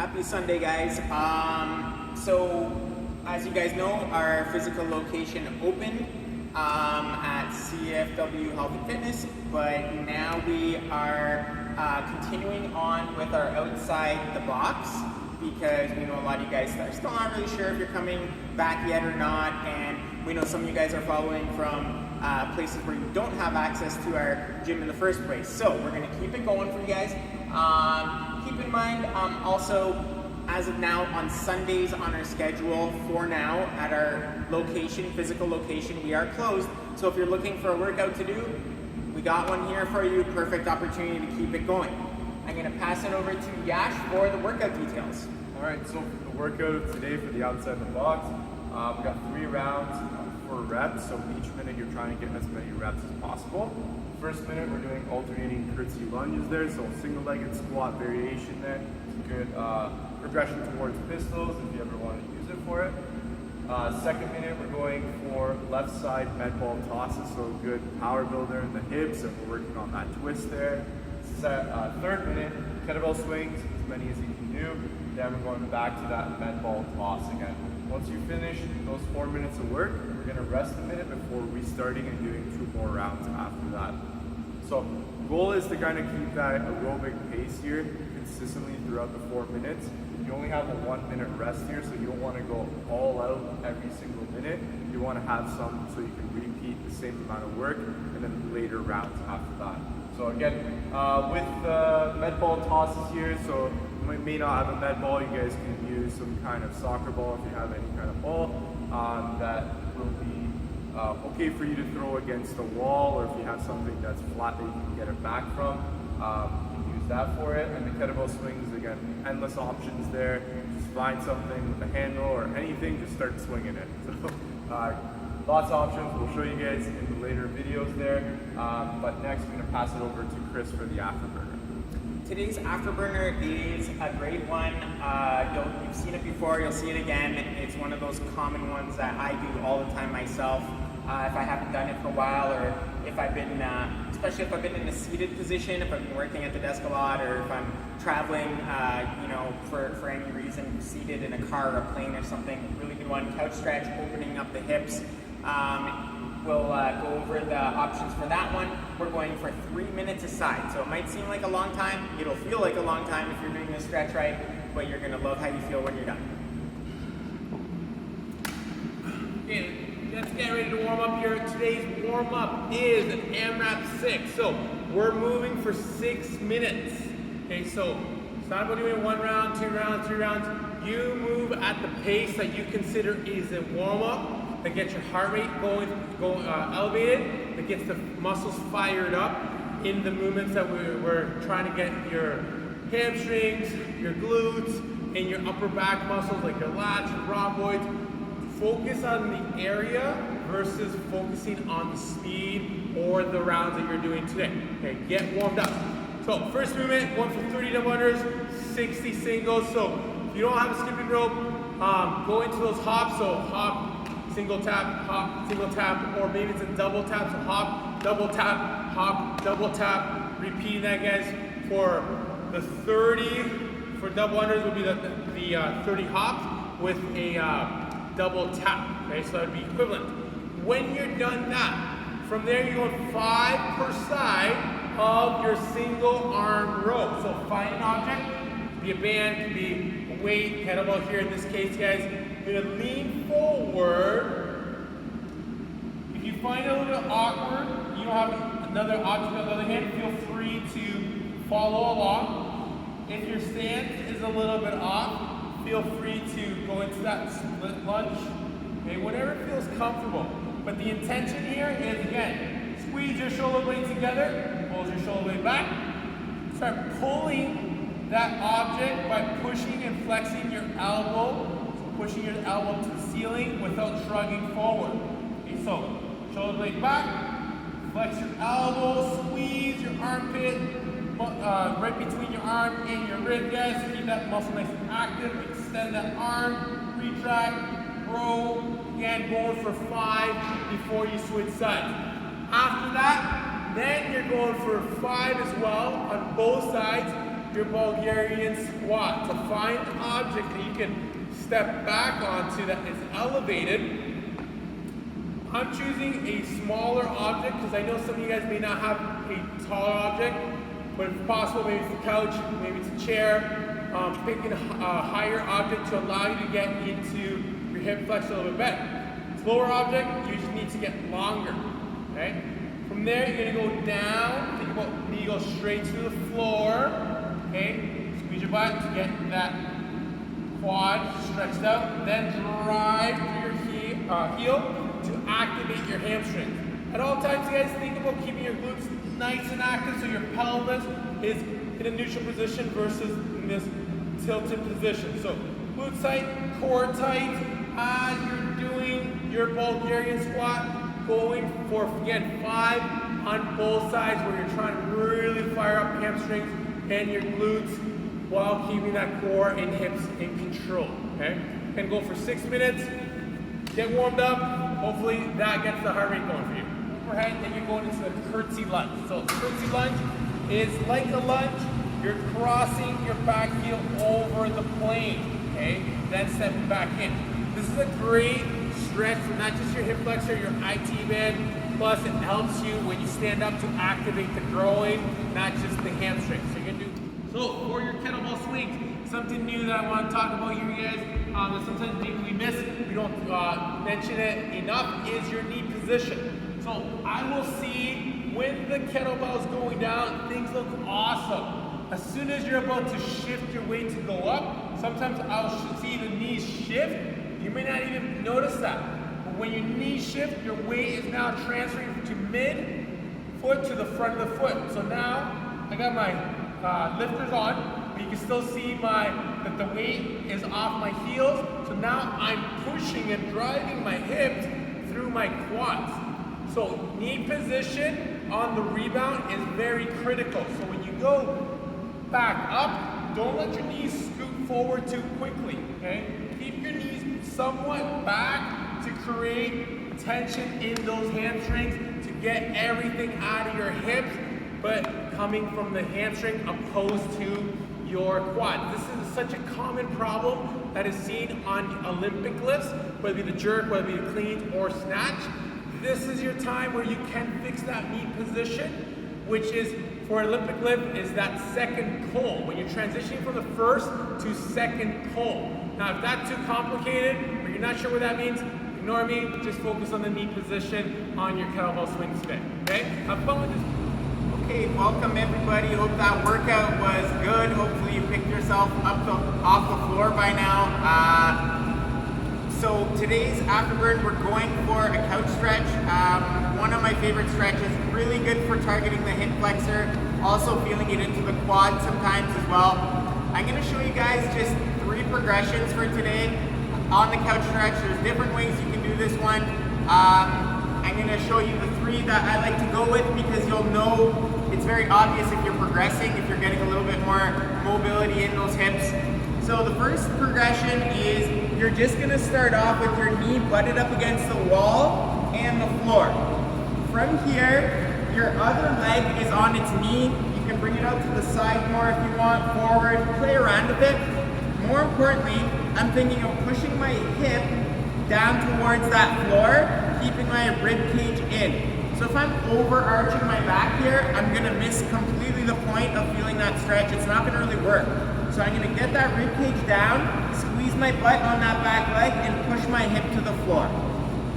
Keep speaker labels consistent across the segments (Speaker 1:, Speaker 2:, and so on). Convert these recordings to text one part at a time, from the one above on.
Speaker 1: Happy Sunday, guys. So as you guys know, our physical location opened at CFW Health and Fitness, but now we are continuing on with our outside the box, because we know a lot of you guys are still not really sure if you're coming back yet or not, and we know some of you guys are following from places where you don't have access to our gym in the first place. So we're going to keep it going for you guys. Keep in mind, also, as of now, on Sundays on our schedule for now at our location, physical location, we are closed. So if you're looking for a workout to do, we got one here for you. Perfect opportunity to keep it going. I'm going to pass it over to Yash for the workout details.
Speaker 2: All right, so for the workout today for the outside the box, we got 3 rounds for reps. So each minute you're trying to get as many reps as possible. First minute we're doing alternating curtsy lunges there, so single-legged squat variation there. It's a good progression towards pistols if you ever want to use it for it. Second minute we're going for left side medball tosses, so a good power builder in the hips, and we're working on that twist there. Third minute, kettlebell swings, as many as you can do. Then we're going back to that medball toss again. Once you finish those 4 minutes of work, we're going to rest a minute before restarting and doing 2 more rounds after that. So the goal is to kind of keep that aerobic pace here consistently throughout the 4 minutes. You only have a 1 minute rest here, so you don't want to go all out every single minute. You want to have some so you can repeat the same amount of work and then later rounds after that. So again, with the medball tosses here, so you may not have a med ball, you guys can use some kind of soccer ball if you have any kind of ball that will be okay for you to throw against the wall, or if you have something that's flat that you can get it back from, you can use that for it. And the kettlebell swings, again, endless options there. Just find something with a handle or anything, just start swinging it. So lots of options. We'll show you guys in the later videos there. But next, I'm going to pass it over to Chris for the afterburner.
Speaker 1: Today's afterburner is a great one. You've seen it before, you'll see it again. It's one of those common ones that I do all the time myself. If I haven't done it for a while, or if I've been, especially if I've been in a seated position, if I've been working at the desk a lot, or if I'm traveling, you know, for any reason, seated in a car or a plane or something. Really good one. Couch stretch, opening up the hips. We'll go over the options for that one. We're going for 3 minutes a side. So it might seem like a long time. It'll feel like a long time if you're doing this stretch right, but you're gonna love how you feel when you're done.
Speaker 3: Okay, let's get ready to warm up here. Today's warm up is an AMRAP 6. So we're moving for 6 minutes. Okay, so it's not about doing 1 round, 2 rounds, 3 rounds. You move at the pace that you consider is a warm up, that gets your heart rate going elevated, that gets the muscles fired up in the movements that we're trying to get your hamstrings, your glutes, and your upper back muscles like your lats, your rhomboids. Focus on the area versus focusing on the speed or the rounds that you're doing today. Okay, get warmed up. So first movement, 1 for 30 double unders, 60 singles. So if you don't have a skipping rope, go into those hops. So hop, single tap, or maybe it's a double tap, so hop, double tap, repeating that, guys. For the 30, for double unders would be the 30 hops with a double tap, okay, so that would be equivalent. When you're done that, from there you're going 5 per side of your single arm row. So find an object, could be a band, could be a weight, kettlebell here in this case, guys. You're gonna lean forward. If you find it a little bit awkward, you don't have another object on the other hand, feel free to follow along. If your stance is a little bit off, feel free to go into that split lunge. Okay, whatever feels comfortable. But the intention here is, again, squeeze your shoulder blades together, pull your shoulder blade back, start pulling that object by pushing and flexing your elbow. Pushing your elbow to the ceiling without shrugging forward. Okay, so shoulder blade back, flex your elbow, squeeze your armpit, right between your arm and your rib, guys. Keep that muscle nice and active. Extend that arm, retract, row. Again, going for 5 before you switch sides. After that, then you're going for 5 as well on both sides. your Bulgarian squat. So find an object that you can step back onto that is elevated. I'm choosing a smaller object because I know some of you guys may not have a taller object, but if possible, maybe it's a couch, maybe it's a chair. Picking a higher object to allow you to get into your hip flexor a little bit better. Slower object, you just need to get longer, okay? From there, you're gonna go down, think about knee goes straight to the floor, okay? Squeeze your butt to get that quad stretched out, then drive through your heel to activate your hamstrings. At all times, you guys think about keeping your glutes nice and active so your pelvis is in a neutral position versus in this tilted position. So glute tight, core tight, as you're doing your Bulgarian squat, going for, again, 5 on both sides where you're trying to really fire up hamstrings and your glutes while keeping that core and hips in control, okay? And go for 6 minutes, get warmed up, hopefully that gets the heart rate going for you. Overhead, then you're going into the curtsy lunge. So curtsy lunge is like a lunge, you're crossing your back heel over the plane, okay? Then stepping back in. This is a great stretch for not just your hip flexor, your IT band, plus it helps you when you stand up to activate the groin, not just the hamstring. So you're gonna do, so for your kettlebell swings, something new that I want to talk about here, you guys, that sometimes maybe we miss, we don't mention it enough, is your knee position. So I will see when the kettlebell's going down, things look awesome. As soon as you're about to shift your weight to go up, sometimes I'll see the knees shift. You may not even notice that. But when your knees shift, your weight is now transferring to mid-foot to the front of the foot. So now I got my lifters on, but you can still see that the weight is off my heels. So now I'm pushing and driving my hips through my quads. So knee position on the rebound is very critical. So when you go back up, don't let your knees scoot forward too quickly, okay? Keep your knees somewhat back to create tension in those hamstrings to get everything out of your hips, but coming from the hamstring opposed to your quad. This is such a common problem that is seen on Olympic lifts, whether it be the jerk, whether it be the clean or snatch. This is your time where you can fix that knee position, which is, for Olympic lift, is that second pull, when you're transitioning from the first to second pull. Now, if that's too complicated, or you're not sure what that means, ignore me, just focus on the knee position on your kettlebell swing spin, okay? Have fun with this.
Speaker 1: Okay, welcome everybody. Hope that workout was good. Hopefully you picked yourself up off the floor by now. So today's afterburn, we're going for a couch stretch. One of my favorite stretches, really good for targeting the hip flexor, also feeling it into the quad sometimes as well. I'm gonna show you guys just 3 progressions for today on the couch stretch. There's different ways you can do this one. I'm gonna show you the 3 that I like to go with because you'll know it's very obvious if you're progressing, if you're getting a little bit more mobility in those hips. So the first progression is you're just gonna start off with your knee butted up against the wall and the floor. From here, your other leg is on its knee. You can bring it out to the side more if you want, forward, play around a bit. More importantly, I'm thinking of pushing my hip down towards that floor, keeping my rib cage in. So if I'm overarching my back here, I'm gonna miss completely the point of feeling that stretch. It's not gonna really work. So I'm gonna get that rib cage down, squeeze my butt on that back leg, and push my hip to the floor.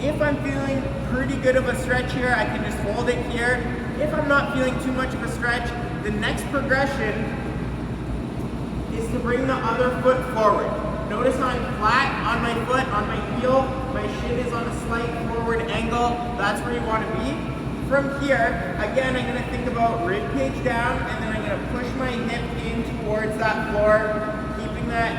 Speaker 1: If I'm feeling pretty good of a stretch here, I can just hold it here. If I'm not feeling too much of a stretch, the next progression is to bring the other foot forward. Notice how I'm flat on my foot, on my heel. My shin is on a slight forward angle. That's where you want to be. From here, again, I'm going to think about rib cage down, and then I'm going to push my hip in towards that floor, keeping that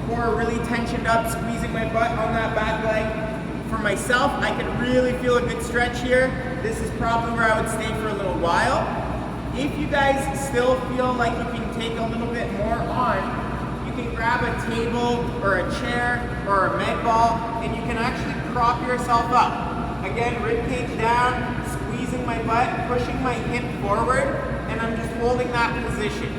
Speaker 1: core really tensioned up, squeezing my butt on that back leg. For myself, I can really feel a good stretch here. This is probably where I would stay for a little while. If you guys still feel like you can take a little bit more on, you can grab a table or a chair or a med ball, and you can actually prop yourself up. Again, rib cage down, squeezing my butt, pushing my hip forward, and I'm just holding that position.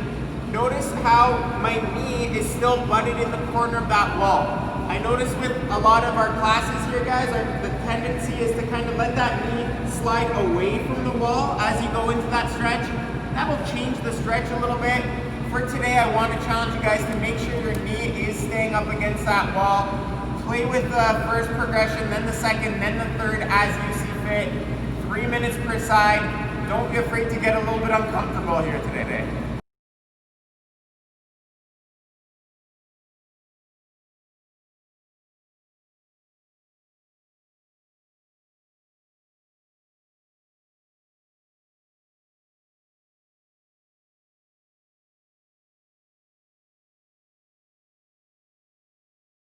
Speaker 1: notice how my knee is still butted in the corner of that wall. I notice with a lot of our classes here, guys, the tendency is to kind of let that knee slide away from the wall as you go into that stretch. That will change the stretch a little bit. For today, I want to challenge you guys to make sure your knee is staying up against that wall. Play with the first progression, then the second, then the third as you see fit. 3 minutes per side. Don't be afraid to get a little bit uncomfortable here today.